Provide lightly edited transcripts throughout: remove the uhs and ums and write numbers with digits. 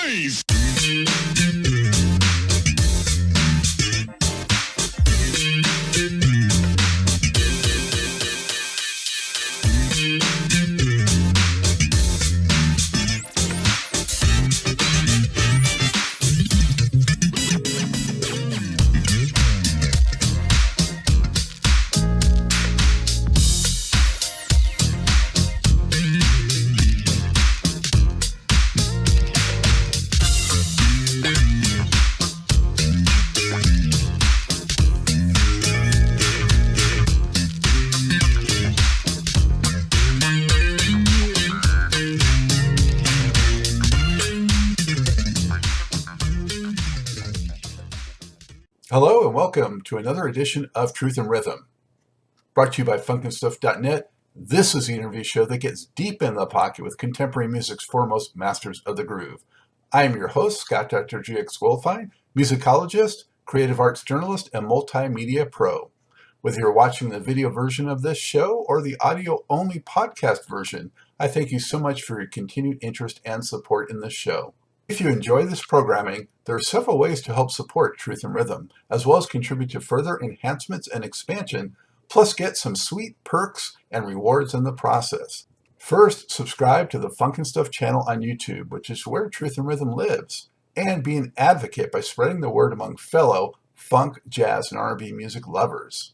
noise! Hello and welcome to another edition of Truth and Rhythm. Brought to you by funkinstuff.net, this is the interview show that gets deep in the pocket with contemporary music's foremost masters of the groove. I am your host, Scott Dr. GX Goldfine, musicologist, creative arts journalist, and multimedia pro. Whether you're watching the video version of this show or the audio-only podcast version, I thank you so much for your continued interest and support in this show. If you enjoy this programming, there are several ways to help support Truth and Rhythm, as well as contribute to further enhancements and expansion, plus get some sweet perks and rewards in the process. First, subscribe to the Funk and Stuff channel on YouTube, which is where Truth and Rhythm lives, and be an advocate by spreading the word among fellow funk, jazz, and R&B music lovers.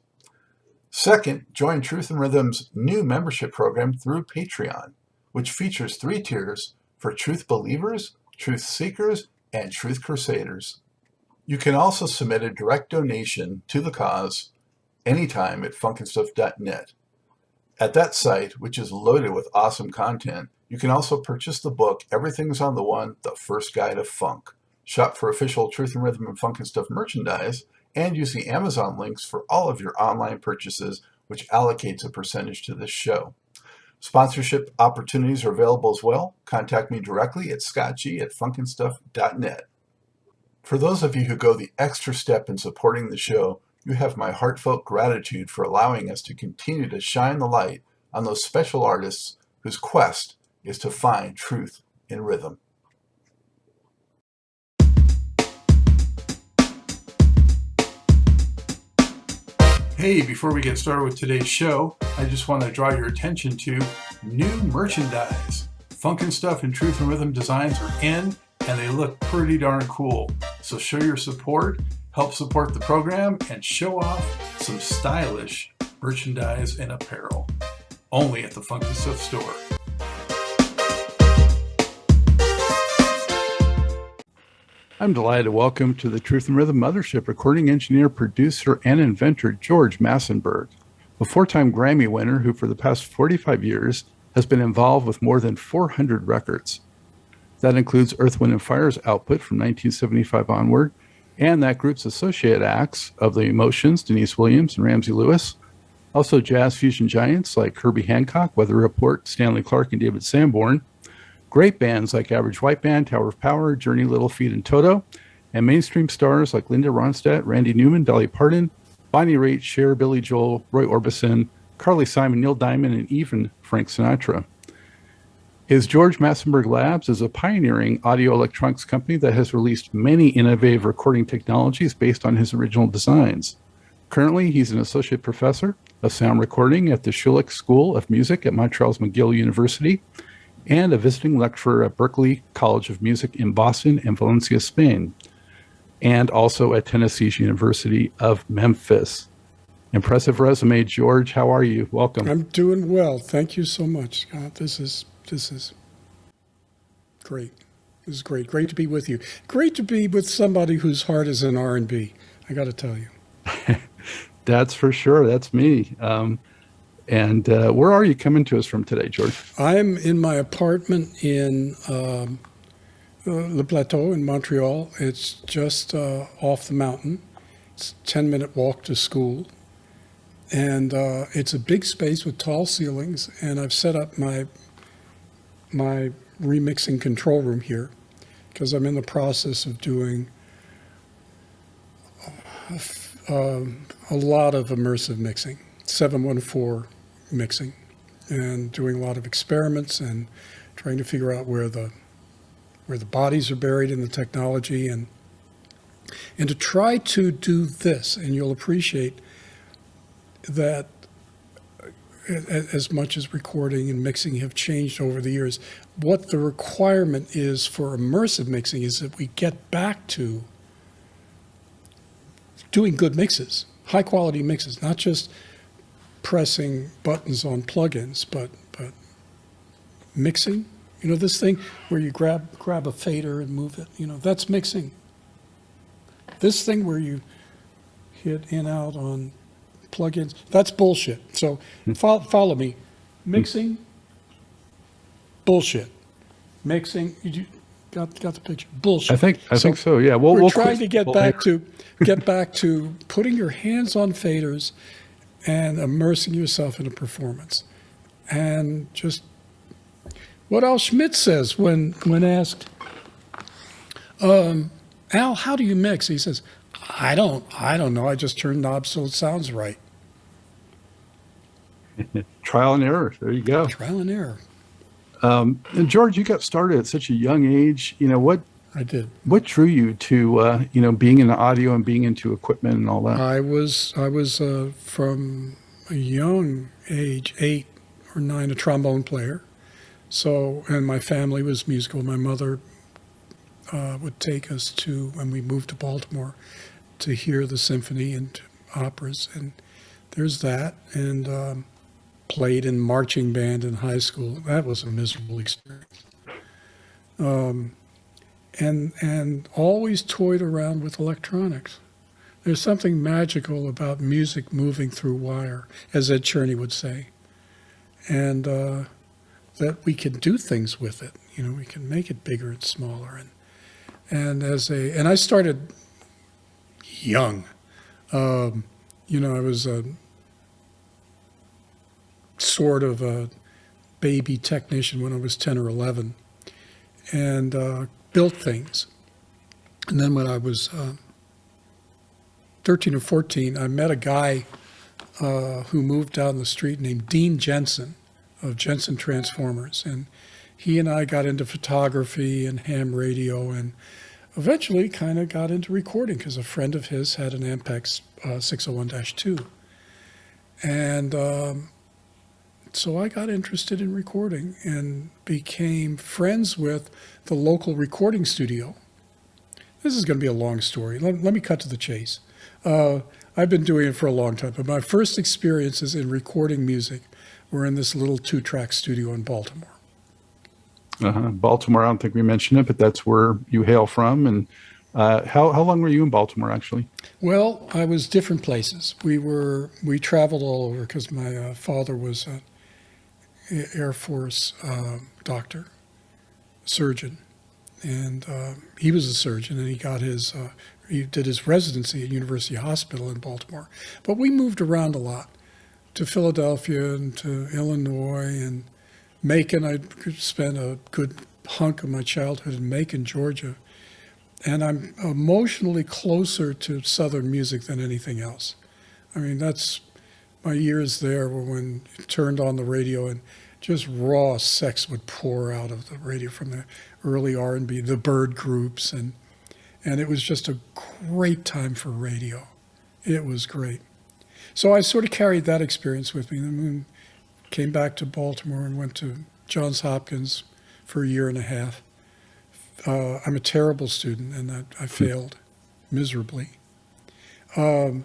Second, join Truth and Rhythm's new membership program through Patreon, which features 3 tiers for truth believers, truth seekers, and truth crusaders. You can also submit a direct donation to the cause anytime at funkinstuff.net. At that site, which is loaded with awesome content, you can also purchase the book Everything's on the One, The First Guide of Funk, shop for official Truth and Rhythm and Funk and Stuff merchandise, and use the Amazon links for all of your online purchases, which allocates a percentage to this show. Sponsorship opportunities are available as well. Contact me directly at scottg@funkinstuff.net. For those of you who go the extra step in supporting the show, you have my heartfelt gratitude for allowing us to continue to shine the light on those special artists whose quest is to find truth in rhythm. Hey, before we get started with today's show, I just want to draw your attention to new merchandise. Funk and Stuff and Truth and Rhythm designs are in, and they look pretty darn cool. So show your support, help support the program, and show off some stylish merchandise and apparel. Only at the Funk and Stuff store. I'm delighted to welcome to the Truth and Rhythm Mothership recording engineer, producer, and inventor George Massenburg, a 4-time Grammy winner who for the past 45 years has been involved with more than 400 records. That includes Earth, Wind & Fire's output from 1975 onward, and that group's associate acts of The Emotions, Denise Williams and Ramsey Lewis, also jazz fusion giants like Herbie Hancock, Weather Report, Stanley, Clarke, and David Sanborn, great bands like Average White Band, Tower of Power, Journey, Little Feat, and Toto, and mainstream stars like Linda Ronstadt, Randy Newman, Dolly Parton, Bonnie Raitt, Cher, Billy Joel, Roy Orbison, Carly Simon, Neil Diamond, and even Frank Sinatra. His George Massenburg Labs is a pioneering audio electronics company that has released many innovative recording technologies based on his original designs. Currently, he's an associate professor of sound recording at the Schulich School of Music at Montreal's McGill University, and a visiting lecturer at Berklee College of Music in Boston and Valencia, Spain, and also at Tennessee's University of Memphis. Impressive resume, George. How are you? Welcome. I'm doing well. Thank you so much, Scott. This is great. This is great. Great to be with you. Great to be with somebody whose heart is in R&B. I got to tell you. That's for sure. That's me. And where are you coming to us from today, George? I'm in my apartment in Le Plateau in Montreal. It's just off the mountain. It's a 10-minute walk to school. And it's a big space with tall ceilings. And I've set up my remixing control room here because I'm in the process of doing a lot of immersive mixing, 714 mixing, and doing a lot of experiments and trying to figure out where the where the bodies are buried in the technology, and to try to do this, and you'll appreciate that as much as recording and mixing have changed over the years, what the requirement is for immersive mixing is that we get back to doing good mixes, high quality mixes, not just pressing buttons on plugins, but mixing. You know, this thing where you grab a fader and move it, you know, that's mixing. This thing where you hit in out on plugins, that's bullshit. So follow me. Mixing, bullshit. Mixing, you got the picture. Bullshit. I think so. Yeah. We're trying to get back to putting your hands on faders and immersing yourself in a performance. And just what Al Schmidt says when asked, Al, how do you mix? He says, I don't know. I just turn knobs so it sounds right. Trial and error. There you go. Trial and error. And George, you got started at such a young age. You know what? I did. What drew you to being in the audio and being into equipment and all that? I was from a young age, 8 or 9, a trombone player. So, and my family was musical. My mother would take us to, when we moved to Baltimore, to hear the symphony and operas, and there's that. And played in marching band in high school. That was a miserable experience. And always toyed around with electronics. There's something magical about music moving through wire, as Ed Cherney would say, and that we can do things with it. You know, we can make it bigger and smaller. And I started young. I was a sort of a baby technician when I was 10 or 11, and built things. And then when I was 13 or 14, I met a guy who moved down the street named Dean Jensen of Jensen Transformers. And he and I got into photography and ham radio, and eventually kind of got into recording because a friend of his had an Ampex 601-2. And so I got interested in recording and became friends with the local recording studio. This is going to be a long story. Let me cut to the chase. I've been doing it for a long time, but my first experiences in recording music were in this little 2-track studio in Baltimore. Baltimore, I don't think we mentioned it, but that's where you hail from. And how long were you in Baltimore, actually? Well, I was different places. We traveled all over because my father was an Air Force doctor, surgeon, and he was a surgeon, and he did his residency at University Hospital in Baltimore. But we moved around a lot, to Philadelphia and to Illinois and Macon. I spent a good hunk of my childhood in Macon, Georgia. And I'm emotionally closer to Southern music than anything else. I mean, that's my years there were when you turned on the radio and just raw sex would pour out of the radio from the early R&B, the Bird groups. And it was just a great time for radio. It was great. So I sort of carried that experience with me. Then came back to Baltimore and went to Johns Hopkins for a year and a half. I'm a terrible student, and I failed miserably. But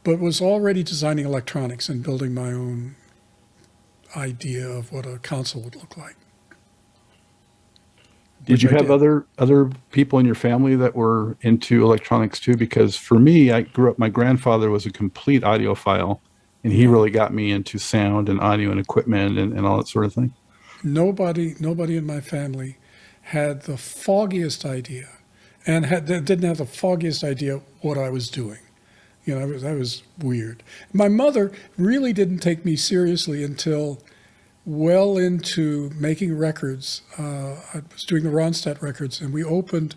was already designing electronics and building my own idea of what a console would look like. Did you have other people in your family that were into electronics too? Because for me, I grew up, my grandfather was a complete audiophile, and he really got me into sound and audio and equipment and all that sort of thing. Nobody in my family had the foggiest idea, and didn't have the foggiest idea what I was doing. You know, that was weird. My mother really didn't take me seriously until well into making records. I was doing the Ronstadt records, and we opened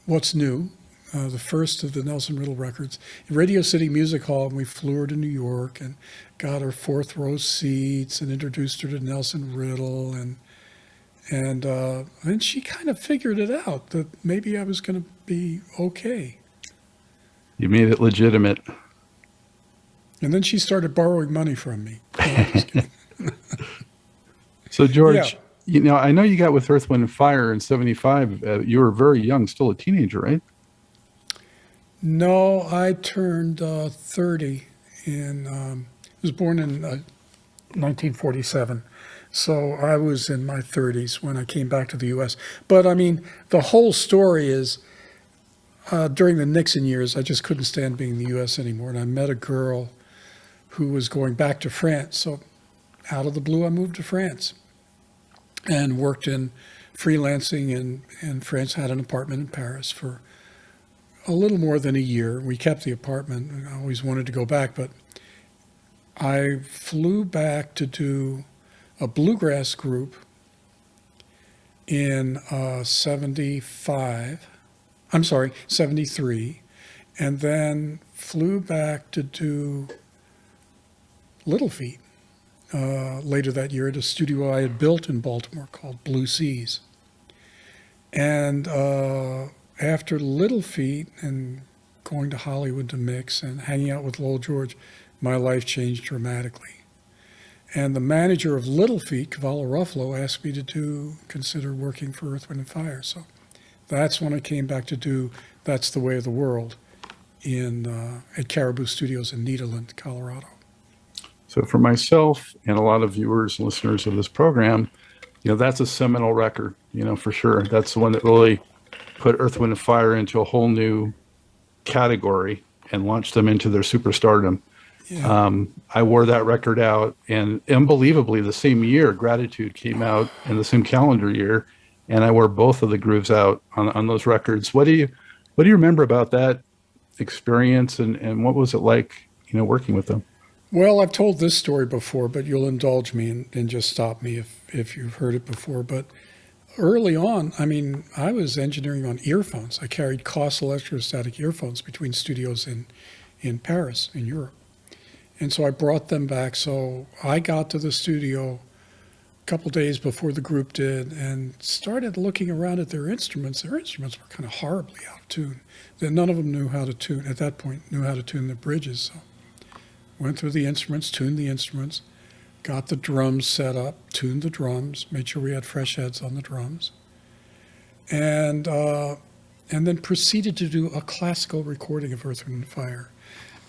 What's New, the first of the Nelson Riddle records, in Radio City Music Hall, and we flew her to New York and got her 4th row seats and introduced her to Nelson Riddle, And she kind of figured it out that maybe I was going to be okay. You made it legitimate. And then she started borrowing money from me. No, I'm just kidding. So, George, Yeah. I know you got with Earth, Wind, and Fire in '75. You were very young, still a teenager, right? No, I turned 30 I was born in 1947. So I was in my 30s when I came back to the U.S. But I mean, the whole story is during the Nixon years, I just couldn't stand being in the U.S. anymore. And I met a girl who was going back to France. So out of the blue, I moved to France and worked in freelancing in France, had an apartment in Paris for a little more than a year. We kept the apartment. I always wanted to go back, but I flew back to do a bluegrass group in 73, and then flew back to do Little Feat later that year at a studio I had built in Baltimore called Blue Seas. And after Little Feat and going to Hollywood to mix and hanging out with Lowell George, my life changed dramatically. And the manager of Little Feat, Cavallo Ruffalo, asked me to consider working for Earth, Wind, and Fire. So that's when I came back to do That's the Way of the World at Caribou Studios in Nederland, Colorado. So for myself and a lot of viewers and listeners of this program, that's a seminal record, for sure. That's the one that really put Earth, Wind, and Fire into a whole new category and launched them into their superstardom. Yeah. I wore that record out, and unbelievably, the same year, Gratitude came out in the same calendar year, and I wore both of the grooves out on those records. What do you remember about that experience, and what was it like, working with them? Well, I've told this story before, but you'll indulge me and just stop me if you've heard it before. But early on, I mean, I was engineering on earphones. I carried Koss electrostatic earphones between studios in Paris, in Europe. And so I brought them back. So I got to the studio a couple days before the group did and started looking around at their instruments. Their instruments were kind of horribly out of tune. None of them knew how to tune, at that point, knew how to tune the bridges. So went through the instruments, tuned the instruments, got the drums set up, tuned the drums, made sure we had fresh heads on the drums, and then proceeded to do a classical recording of Earth, Wind, and Fire.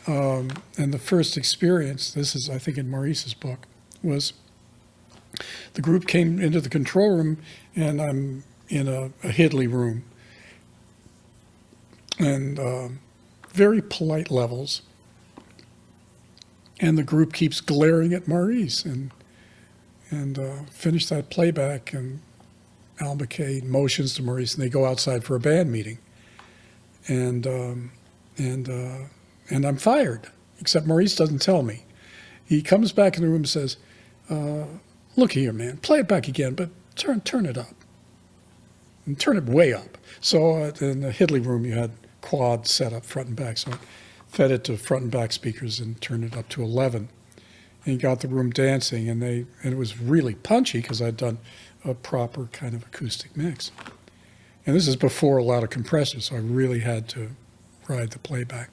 And the first experience, this is, I think, in Maurice's book, was the group came into the control room, and I'm in a Hidley room, and very polite levels. And the group keeps glaring at Maurice and finish that playback, and Al McKay motions to Maurice, and they go outside for a band meeting. And I'm fired, except Maurice doesn't tell me. He comes back in the room and says, look here, man, play it back again, but turn it up. And turn it way up. So in the Hidley room, you had quad set up front and back. So I fed it to front and back speakers and turned it up to 11. And got the room dancing, and it was really punchy because I'd done a proper kind of acoustic mix. And this is before a lot of compressors, so I really had to ride the playback.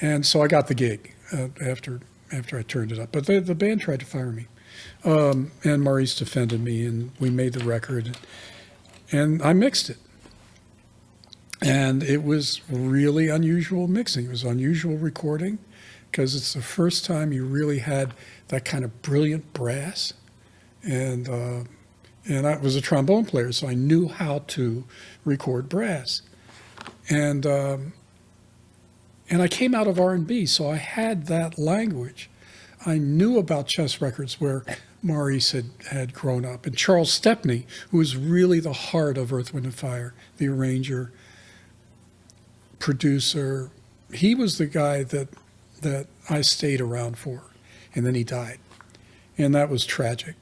And so I got the gig after I turned it up. But the band tried to fire me. And Maurice defended me, and we made the record. And I mixed it. And it was really unusual mixing. It was unusual recording because it's the first time you really had that kind of brilliant brass. And I was a trombone player, so I knew how to record brass. And I came out of R&B, so I had that language. I knew about chess records where Maurice had grown up. And Charles Stepney, who was really the heart of Earth, Wind, and Fire, the arranger, producer, he was the guy that I stayed around for. And then he died. And that was tragic.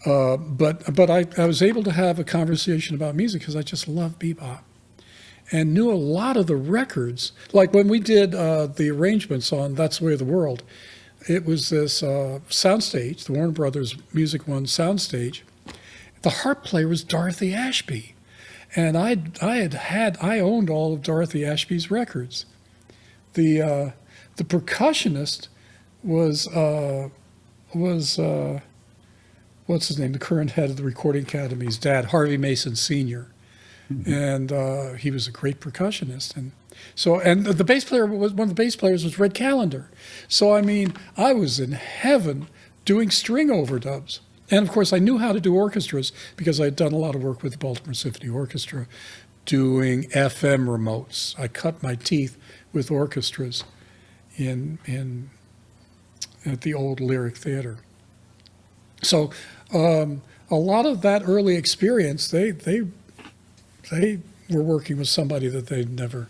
But I was able to have a conversation about music because I just love bebop. And knew a lot of the records. Like when we did the arrangements on That's the Way of the World, it was this soundstage, the Warner Brothers Music One soundstage, The harp player was Dorothy Ashby, and I owned all of Dorothy Ashby's records. The percussionist was what's his name? The current head of the Recording Academy's dad, Harvey Mason Sr. And he was a great percussionist, and the bass player was one of the bass players was Red Callender. So I mean, I was in heaven doing string overdubs, and of course I knew how to do orchestras because I had done a lot of work with the Baltimore Symphony Orchestra, doing FM remotes. I cut my teeth with orchestras at the old Lyric Theater. So a lot of that early experience, they were working with somebody that they'd never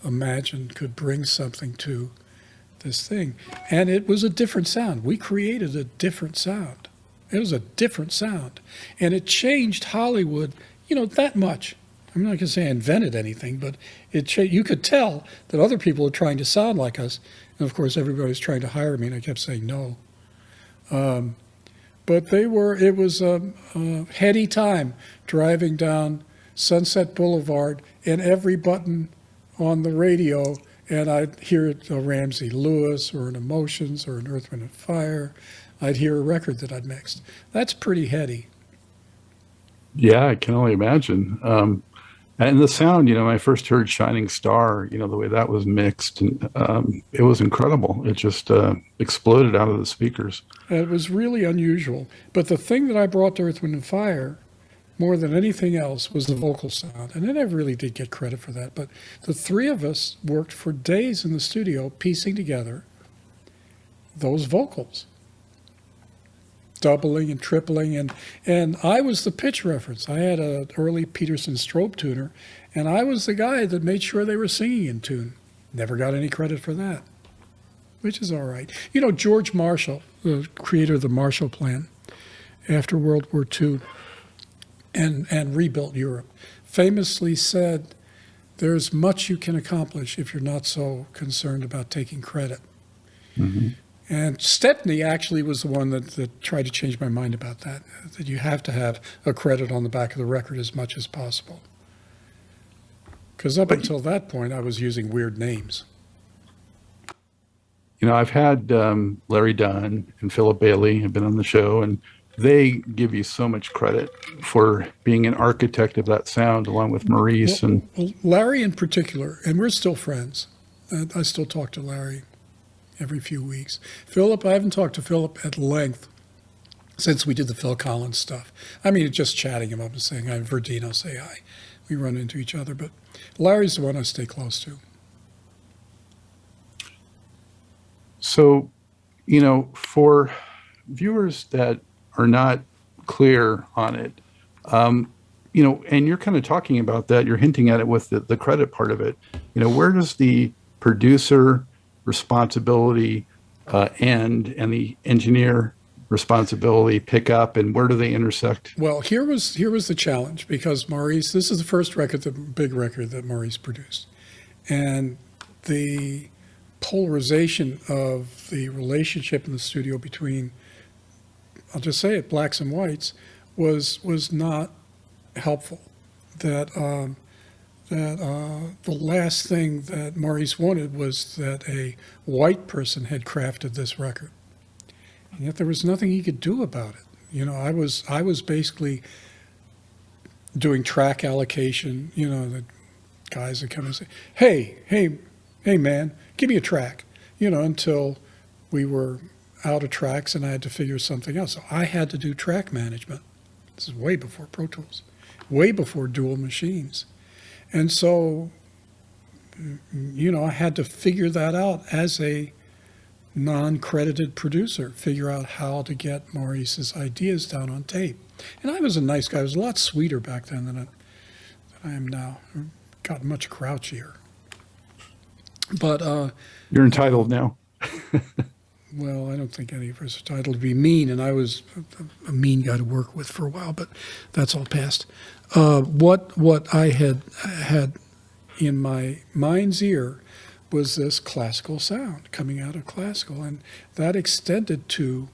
imagined could bring something to this thing. And it was a different sound. We created a different sound. It was a different sound. And it changed Hollywood, that much. I'm not going to say I invented anything, but you could tell that other people were trying to sound like us. And of course, everybody was trying to hire me, and I kept saying no. But it was a heady time driving down Sunset Boulevard, and every button on the radio, and I'd hear a Ramsey Lewis or an Emotions or an Earth, Wind & Fire. I'd hear a record that I'd mixed. That's pretty heady. Yeah, I can only imagine. And the sound, when I first heard Shining Star, the way that was mixed, and it was incredible. It just exploded out of the speakers. It was really unusual. But the thing that I brought to Earth, Wind & Fire more than anything else was the vocal sound. And I never really did get credit for that. But the three of us worked for days in the studio piecing together those vocals, doubling and tripling. And I was the pitch reference. I had an early Peterson strobe tuner, and I was the guy that made sure they were singing in tune. Never got any credit for that, which is all right. George Marshall, the creator of the Marshall Plan, after World War II, and rebuilt Europe, famously said, there's much you can accomplish if you're not so concerned about taking credit. Mm-hmm. And Stepney actually was the one that tried to change my mind about that you have to have a credit on the back of the record as much as possible. Because up until that point, I was using weird names. I've had Larry Dunn and Philip Bailey have been on the show, and they give you so much credit for being an architect of that sound, along with Maurice. Well, Larry in particular, and we're still friends. I still talk to Larry every few weeks. Philip, I haven't talked to Philip at length since we did the Phil Collins stuff. I mean, just chatting him up and saying, I'm Verdino, say hi. We run into each other, but Larry's the one I stay close to. So, for viewers that are not clear on it, and you're kind of talking about that, you're hinting at it with the credit part of it. Where does the producer responsibility end and the engineer responsibility pick up, and where do they intersect? Well, here was the challenge, because Maurice, this is the first record, the big record that Maurice produced, and the polarization of the relationship in the studio between, I'll just say it, blacks and whites, was not helpful. That the last thing that Maurice wanted was that a white person had crafted this record, and yet there was nothing he could do about it. I was basically doing track allocation. The guys that come and say, "Hey, man, give me a track," until we were out of tracks and I had to figure something out. So I had to do track management. This is way before Pro Tools, way before dual machines. And so, I had to figure that out as a non-credited producer, figure out how to get Maurice's ideas down on tape. And I was a nice guy. I was a lot sweeter back then than I am now. I've gotten much grouchier. But you're entitled now. Well, I don't think any of us are entitled to be mean, and I was a mean guy to work with for a while, but that's all past. What I had in my mind's ear was this classical sound coming out of classical, and that extended to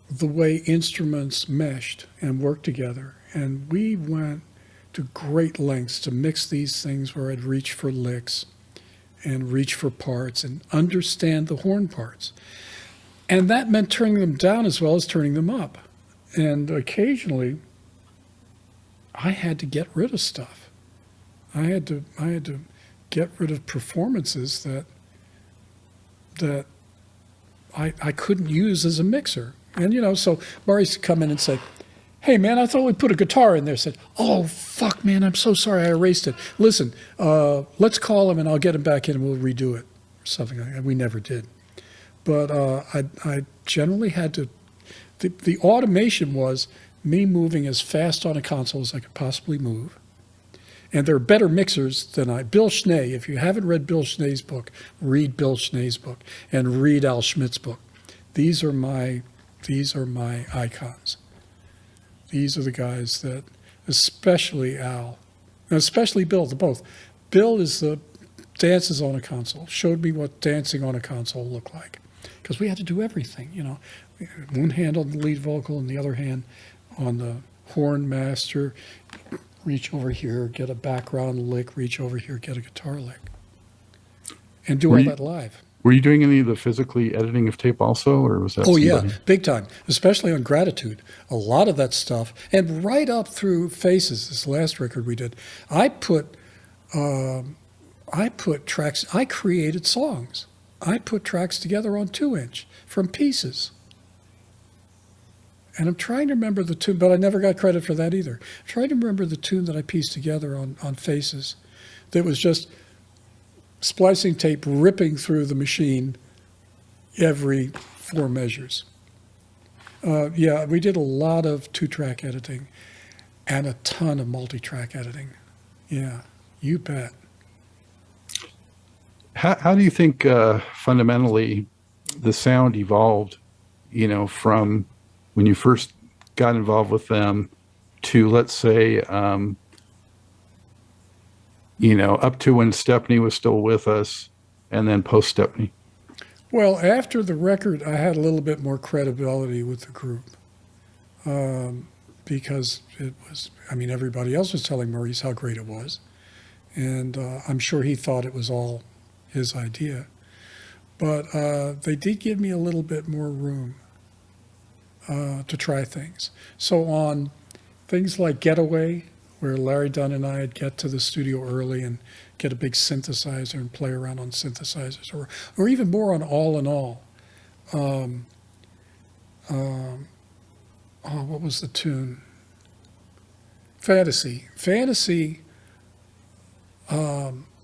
the way instruments meshed and worked together. And we went to great lengths to mix these things where I'd reach for licks and reach for parts and understand the horn parts. And that meant turning them down as well as turning them up. And occasionally, I had to get rid of stuff. I had to get rid of performances that I couldn't use as a mixer. And, so Murray used to come in and say, hey, man, I thought we put a guitar in there. I said, oh, fuck, man, I'm so sorry I erased it. Listen, let's call him and I'll get him back in and we'll redo it, or something like that. We never did. But I generally had to, the automation was me moving as fast on a console as I could possibly move. And there are better mixers than I. Bill Schnee, if you haven't read Bill Schnee's book, read Bill Schnee's book and read Al Schmidt's book. These are my icons. These are the guys that, especially Al, and especially Bill, the both. Bill is the dances on a console, showed me what dancing on a console looked like. Because we had to do everything, One hand on the lead vocal and the other hand on the horn master. Reach over here, get a background lick, reach over here, get a guitar lick. And do all that live. Were you doing any of the physically editing of tape also, or was that Oh, somebody? yeah, big time, especially on Gratitude. A lot of that stuff, and right up through Faces, this last record we did, I put tracks, I created songs. I put tracks together on 2-inch from pieces. And I'm trying to remember the tune, but I never got credit for that either. I'm trying to remember the tune that I pieced together on Faces that was just splicing tape ripping through the machine every 4 measures. Yeah, we did a lot of 2-track editing and a ton of multi-track editing. Yeah, you bet. How do you think fundamentally the sound evolved, from when you first got involved with them to, let's say, up to when Stepney was still with us and then post Stepney? Well, after the record, I had a little bit more credibility with the group because it was, everybody else was telling Maurice how great it was. And I'm sure he thought it was all his idea. But they did give me a little bit more room to try things. So on things like Getaway, where Larry Dunn and I'd get to the studio early and get a big synthesizer and play around on synthesizers, or even more on All in All. What was the tune? Fantasy.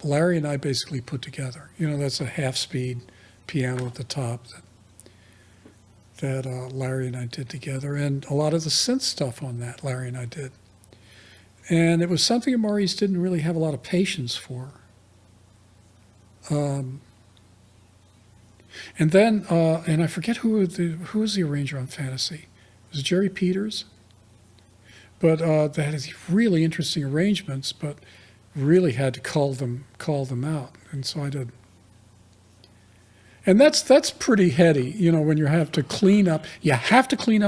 Larry and I basically put together. That's a half-speed piano at the top that Larry and I did together, and a lot of the synth stuff on that Larry and I did. And it was something that Maurice didn't really have a lot of patience for. And then, and I forget who was the arranger on Fantasy. It was Jerry Peters. But they had these really interesting arrangements, but really had to call them out. And so I did. And that's pretty heady, when you have to clean up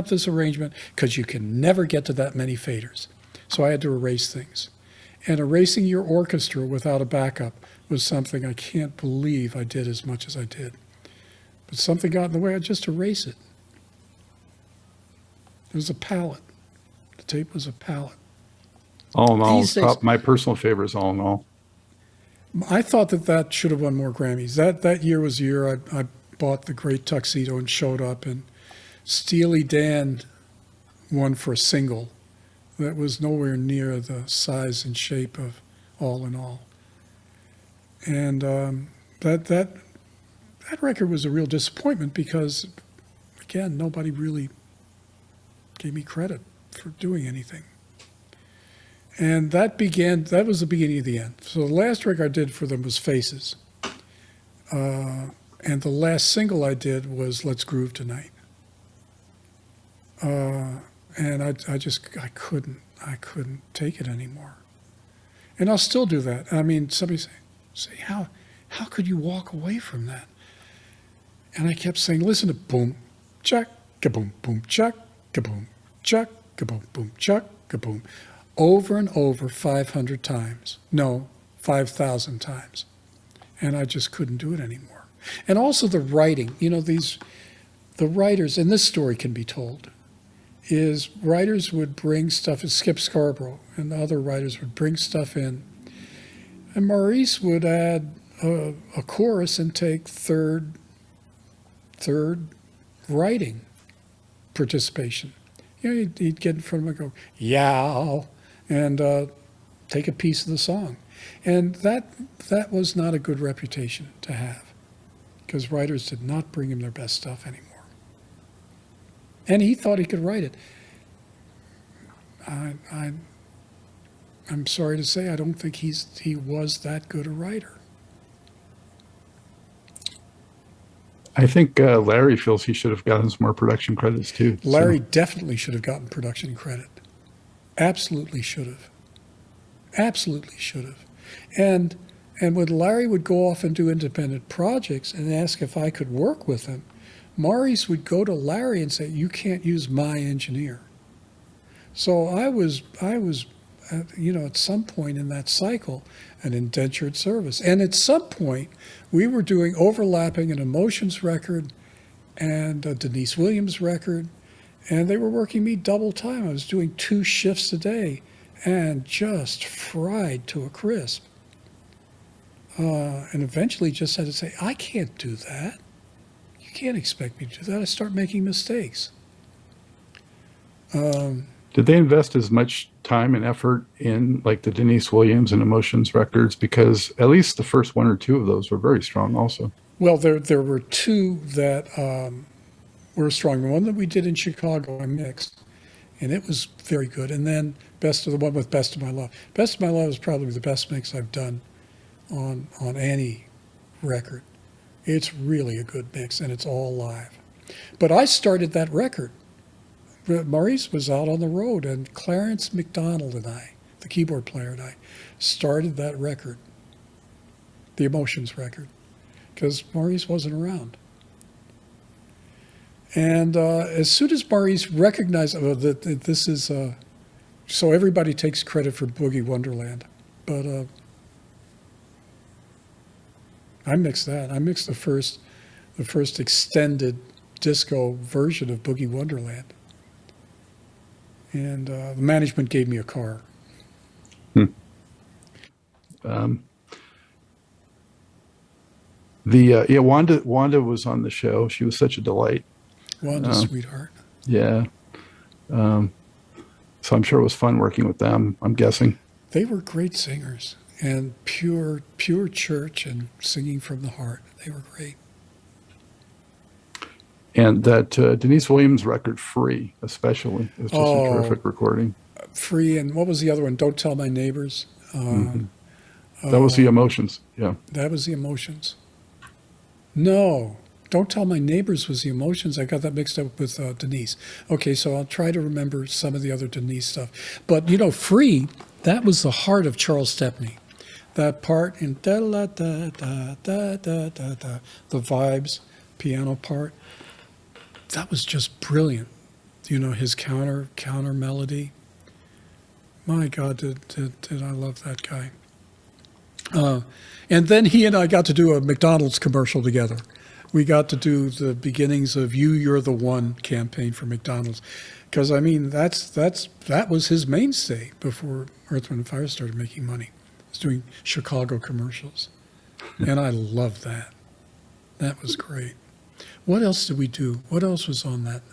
this arrangement because you can never get to that many faders. So I had to erase things. And erasing your orchestra without a backup was something I can't believe I did as much as I did. But something got in the way, I'd just erase it. It was a palette. The tape was a palette. All in All, my personal favorite is All in All. I thought that should have won more Grammys. That year was the year I bought the Great Tuxedo and showed up, and Steely Dan won for a single that was nowhere near the size and shape of All in All. And that record was a real disappointment because, again, nobody really gave me credit for doing anything. And that was the beginning of the end. So the last record I did for them was Faces. And the last single I did was Let's Groove Tonight. And I couldn't take it anymore. And I'll still do that. Somebody say, how could you walk away from that? And I kept saying, listen to boom, check, kaboom, boom, chuck, kaboom, chuck, kaboom, boom, chuck, kaboom, over and over 500 times. No, 5,000 times. And I just couldn't do it anymore. And also the writing, the writers, and this story can be told, is writers would bring stuff, Skip Scarborough and the other writers would bring stuff in, and Maurice would add a chorus and take third writing participation. He'd get in front of him and go, yow, and take a piece of the song. And that was not a good reputation to have, because writers did not bring him their best stuff anymore. And he thought he could write it. I'm sorry to say, I don't think he was that good a writer. I think Larry feels he should have gotten some more production credits too. Larry definitely should have gotten production credit. Absolutely should have. Absolutely should have. And when Larry would go off and do independent projects and ask if I could work with him, Maurice would go to Larry and say, "You can't use my engineer." So I was, at some point in that cycle, an indentured service. And at some point, we were doing overlapping an Emotions record and a Denise Williams record, and they were working me double time. I was doing 2 shifts a day and just fried to a crisp. And eventually just had to say, I can't do that. You can't expect me to do that. I start making mistakes. Did they invest as much time and effort in like the Denise Williams and Emotions records? Because at least the first 1 or 2 of those were very strong also. Well, there were 2 that were strong. The one that we did in Chicago, I mixed, and it was very good. And then Best of My Love. Best of My Love is probably the best mix I've done on any record. It's really a good mix, and it's all live. But I started that record. Maurice was out on the road, and Clarence McDonald and I, the keyboard player and I, started that record, the Emotions record, because Maurice wasn't around. And as soon as Maurice recognized that this is, so everybody takes credit for Boogie Wonderland, but I mixed that. I mixed the first extended disco version of Boogie Wonderland. And the management gave me a car. Wanda was on the show. She was such a delight. Wanda's sweetheart. Yeah. So I'm sure it was fun working with them, I'm guessing. They were great singers and pure church and singing from the heart. They were great. And that Denise Williams record, Free, especially, is just a terrific recording. Free, and what was the other one? Don't Tell My Neighbors. That was the Emotions, yeah. That was the Emotions. No, Don't Tell My Neighbors was the Emotions. I got that mixed up with Denise. Okay, so I'll try to remember some of the other Denise stuff. But, Free, that was the heart of Charles Stepney. That part in da-da-da-da-da-da-da, the vibes, piano part. That was just brilliant. His counter melody. My God, did I love that guy. And then he and I got to do a McDonald's commercial together. We got to do the beginnings of You're the One campaign for McDonald's. Because, that was his mainstay before Earth, Wind & Fire started making money. He was doing Chicago commercials. And I loved that. That was great. What else did we do? What else was on that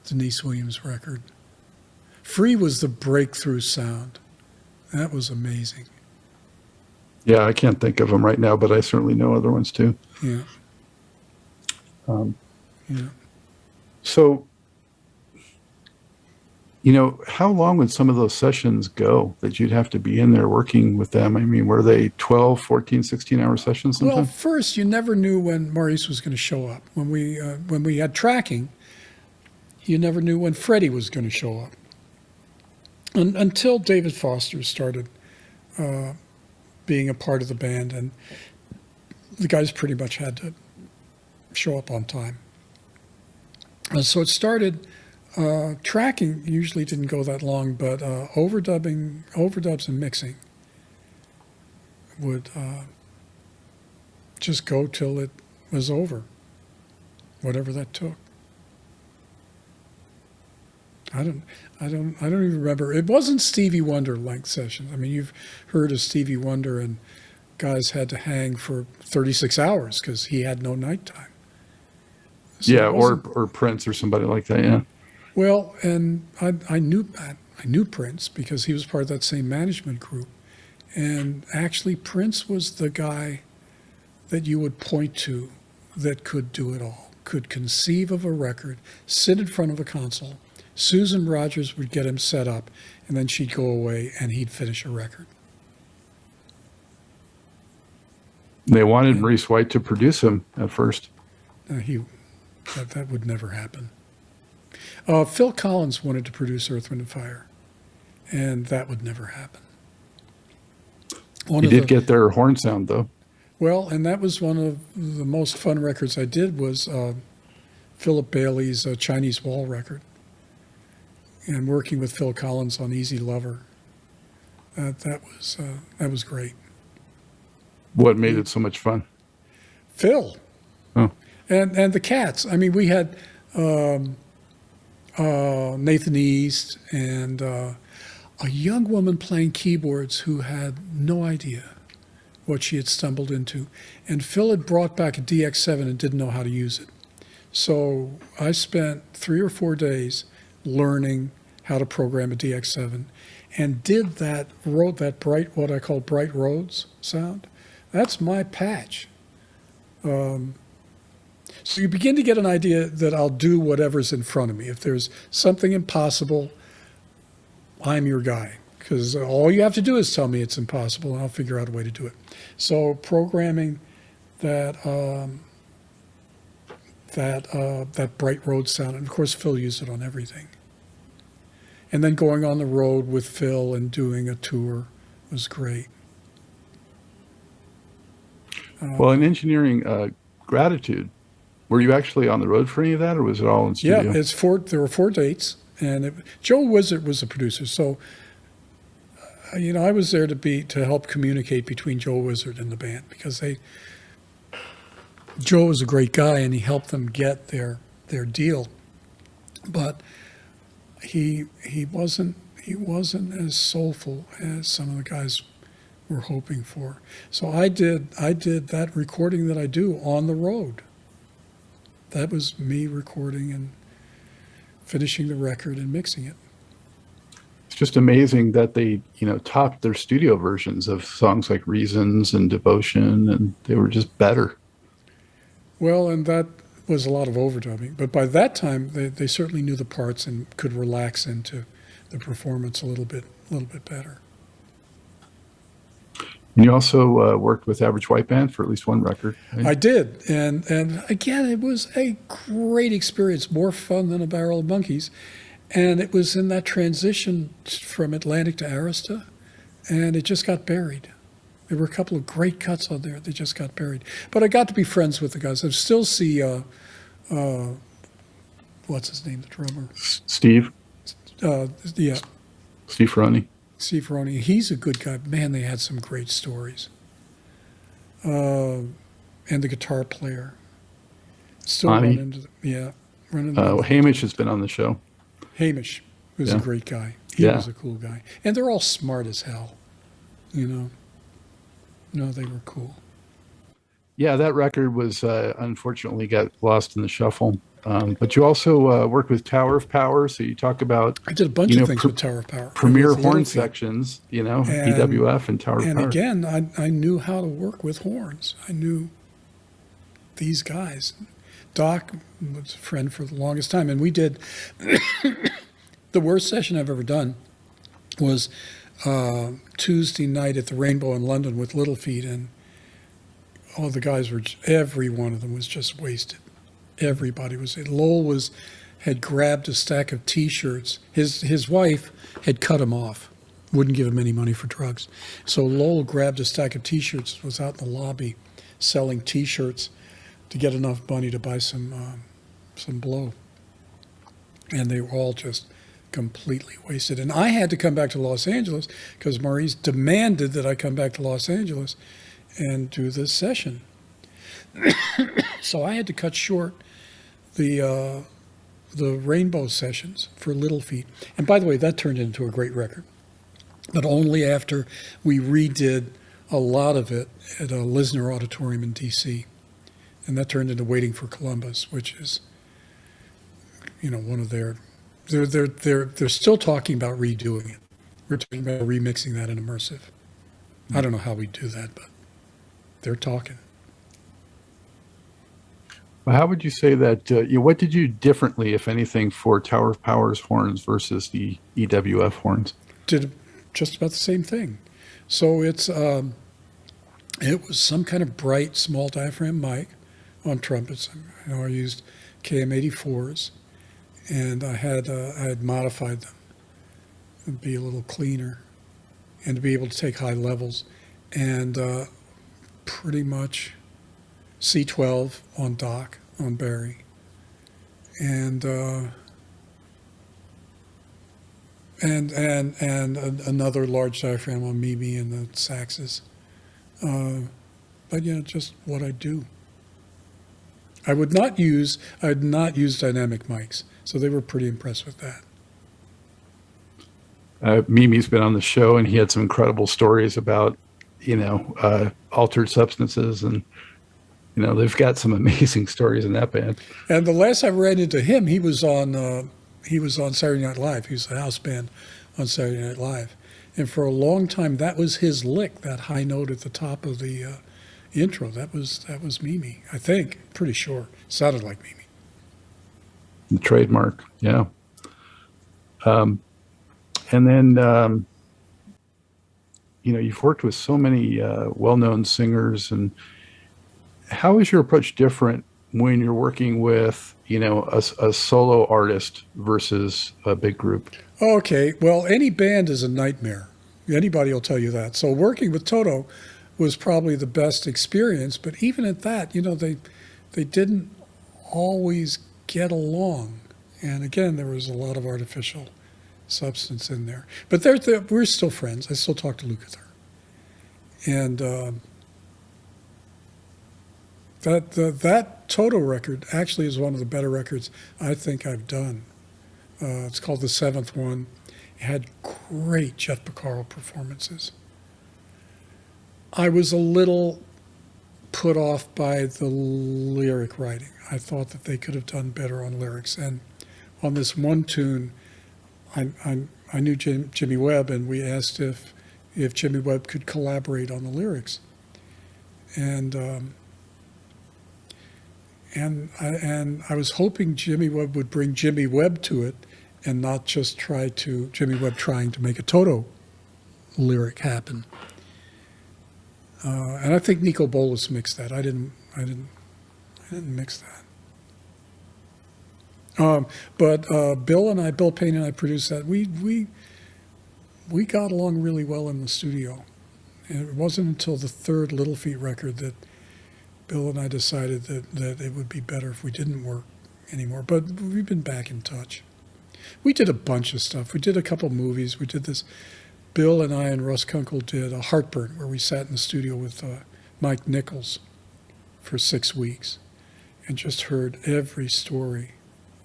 Denise Williams record? Free was the breakthrough sound. That was amazing. Yeah, I can't think of them right now, but I certainly know other ones too. Yeah. Yeah. So, how long would some of those sessions go that you'd have to be in there working with them? I mean, were they 12, 14, 16-hour sessions sometimes? Well, first, you never knew when Maurice was going to show up. When we had tracking, you never knew when Freddie was going to show up. Until David Foster started being a part of the band, and the guys pretty much had to show up on time. So it started, tracking usually didn't go that long, but overdubs and mixing would just go till it was over, whatever that took. I don't even remember. It wasn't Stevie Wonder length sessions. I mean, you've heard of Stevie Wonder, and guys had to hang for 36 hours because he had no nighttime. So yeah, or Prince or somebody like that. Yeah. Well, and I knew Prince because he was part of that same management group, and actually Prince was the guy that you would point to that could do it all, could conceive of a record, sit in front of a console. Susan Rogers would get him set up, and then she'd go away, and he'd finish a record. They wanted Maurice White to produce him at first. That would never happen. Phil Collins wanted to produce Earth, Wind & Fire, and that would never happen. He did get their horn sound, though. Well, and that was one of the most fun records I did was Philip Bailey's Chinese Wall record. And working with Phil Collins on Easy Lover, that was great. What made it so much fun? Phil. Oh. And the cats. I mean, we had Nathan East and a young woman playing keyboards who had no idea what she had stumbled into. And Phil had brought back a DX7 and didn't know how to use it. So I spent 3 or 4 days learning how to program a DX7 and wrote that what I call bright roads sound. That's my patch. So you begin to get an idea that I'll do whatever's in front of me. If there's something impossible, I'm your guy, because all you have to do is tell me it's impossible and I'll figure out a way to do it. So programming that bright road sound, and of course Phil used it on everything. And then going on the road with Phil and doing a tour was great. Well, in engineering Gratitude, were you actually on the road for any of that, or was it all in studio? Yeah, there were 4 dates, and Joe Wizard was the producer. So, I was there to help communicate between Joe Wizard and the band, because Joe was a great guy and he helped them get their deal, but he wasn't as soulful as some of the guys were hoping for. So I did that recording that I do on the road. That was me recording and finishing the record and mixing it. It's just amazing that they, topped their studio versions of songs like Reasons and Devotion, and they were just better. Well, and that was a lot of overdubbing. But by that time, they certainly knew the parts and could relax into the performance a little bit better. And you also worked with Average White Band for at least one record. Right? I did. And again, it was a great experience, more fun than a barrel of monkeys. And it was in that transition from Atlantic to Arista, and it just got buried. There were a couple of great cuts on there. They just got buried. But I got to be friends with the guys. I still see, what's his name, the drummer? Steve? Yeah. Steve Ferroni. Steve Ferroni. He's a good guy. Man, they had some great stories. And the guitar player. Still Ani. run into Hamish has been on the show. Hamish was a great guy. He was a cool guy. And they're all smart as hell, No, they were cool. Yeah, that record was unfortunately got lost in the shuffle. But you also worked with Tower of Power, so you talk about... I did a bunch of things with Tower of Power. Premier horn sections, EWF and Tower of Power. And again, I knew how to work with horns. I knew these guys. Doc was a friend for the longest time, and we did... The worst session I've ever done was Tuesday night at the Rainbow in London with Little Feat, and all the guys every one of them was just wasted. Everybody was. Lowell had grabbed a stack of T-shirts. His wife had cut him off, wouldn't give him any money for drugs. So Lowell grabbed a stack of T-shirts, was out in the lobby selling T-shirts to get enough money to buy some blow. and they were all just completely wasted. And I had to come back to Los Angeles because Maurice demanded that I come back to Los Angeles and do this session. So I had to cut short the Rainbow sessions for Little Feat. And by the way, that turned into a great record, but only after we redid a lot of it at a Lisner Auditorium in D.C. And that turned into Waiting for Columbus, which is, one of their. They're still talking about redoing it. We're talking about remixing that in immersive. I don't know how we do that, but they're talking. Well, how would you say that? What did you do differently, if anything, for Tower of Power's horns versus the EWF horns? Did just about the same thing. So it was some kind of bright small diaphragm mic on trumpets. I used KM84s. And I had modified them to be a little cleaner and to be able to take high levels. And pretty much C12 on Doc, on Barry. And another large diaphragm on Mimi and the saxes. But just what I do. I had not used dynamic mics. So they were pretty impressed with that. Mimi's been on the show, and he had some incredible stories about, altered substances, and they've got some amazing stories in that band. And the last I ran into him, he was on Saturday Night Live. He was the house band on Saturday Night Live, and for a long time that was his lick, that high note at the top of the intro. That was Mimi. I think, pretty sure, sounded like Mimi. The trademark, yeah. And then, you've worked with so many well-known singers. And how is your approach different when you're working with, a solo artist versus a big group? Okay, well, any band is a nightmare. Anybody will tell you that. So working with Toto was probably the best experience. But even at that, they didn't always get along, and again there was a lot of artificial substance in there, but we're still friends. I still talk to Lukather, and that Toto record actually is one of the better records I think I've done. It's called The Seventh One. It had great Jeff Porcaro performances. I was a little put off by the lyric writing. I thought that they could have done better on lyrics. And on this one tune, I knew Jimmy Webb, and we asked if Jimmy Webb could collaborate on the lyrics. And I was hoping Jimmy Webb would bring Jimmy Webb to it, and not just Jimmy Webb trying to make a Toto lyric happen. And I think Nico Bolas mixed that. I didn't mix that. But Bill Payne and I produced that. We got along really well in the studio. And it wasn't until the third Little Feat record that Bill and I decided that it would be better if we didn't work anymore. But we've been back in touch. We did a bunch of stuff. We did a couple movies. We did this. Bill and I and Russ Kunkel did a Heartburn, where we sat in the studio with Mike Nichols for 6 weeks and just heard every story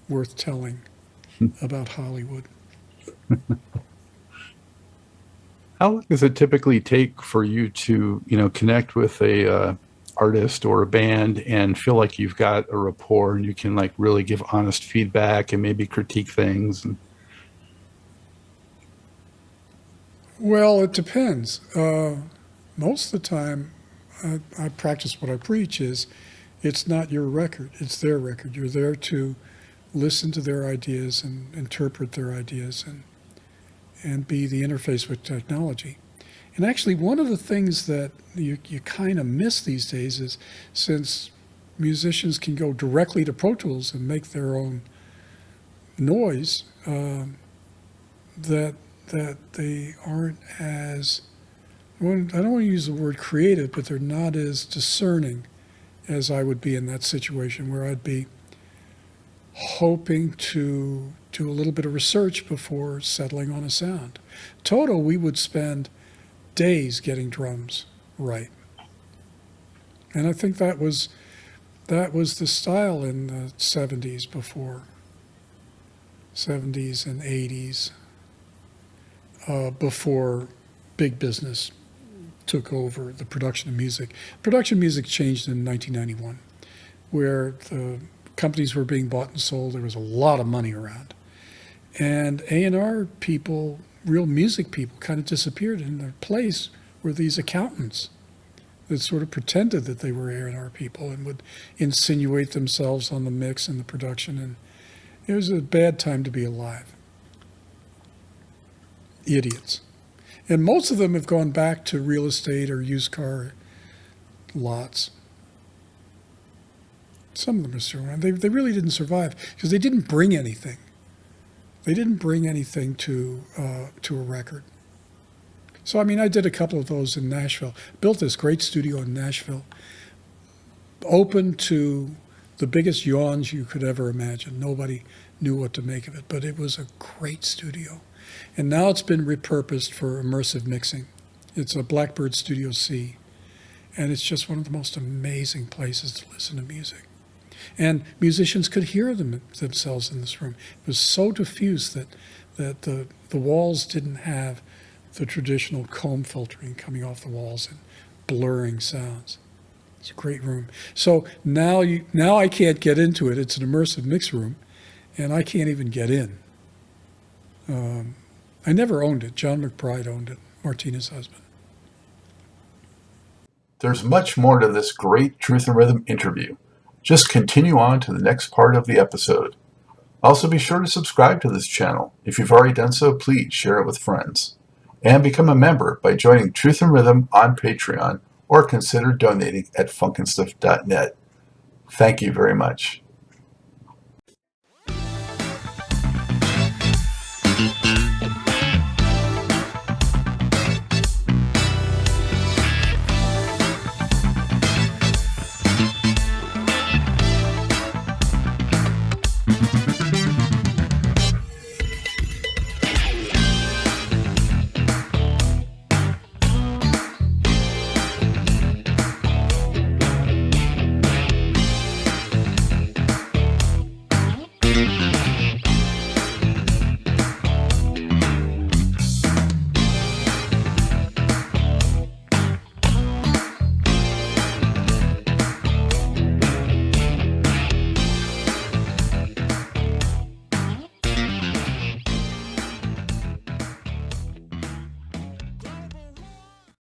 worth telling about Hollywood. How long does it typically take for you to, connect with a artist or a band and feel like you've got a rapport and you can really give honest feedback and maybe critique things? Well, it depends. Most of the time, I practice what I preach is, it's not your record, it's their record. You're there to listen to their ideas and interpret their ideas and be the interface with technology. And actually, one of the things that you kind of miss these days is, since musicians can go directly to Pro Tools and make their own noise, that they aren't as, I don't want to use the word creative, but they're not as discerning as I would be in that situation, where I'd be hoping to do a little bit of research before settling on a sound. Toto, we would spend days getting drums right. And I think that was the style in the 70s before, 70s and 80s, before big business took over the production of music. Production music changed in 1991, where the companies were being bought and sold. There was a lot of money around. And A&R people, real music people, kind of disappeared. In their place were these accountants that sort of pretended that they were A&R people and would insinuate themselves on the mix and the production. And it was a bad time to be alive. Idiots. And most of them have gone back to real estate or used car lots. Some of them are still around. They really didn't survive because they didn't bring anything. They didn't bring anything to a record. So, I mean, I did a couple of those in Nashville. Built this great studio in Nashville, open to the biggest yawns you could ever imagine. Nobody knew what to make of it, but it was a great studio. And now it's been repurposed for immersive mixing. It's a Blackbird Studio C, and it's just one of the most amazing places to listen to music. And musicians could hear themselves in this room. It was so diffuse that the walls didn't have the traditional comb filtering coming off the walls and blurring sounds. It's a great room. So now I can't get into it. It's an immersive mix room, and I can't even get in. I never owned it. John McBride owned it, Martina's husband. There's much more to this great Truth and Rhythm interview. Just continue on to the next part of the episode. Also be sure to subscribe to this channel. If you've already done so, please share it with friends. And become a member by joining Truth and Rhythm on Patreon or consider donating at funkandstuff.net. Thank you very much.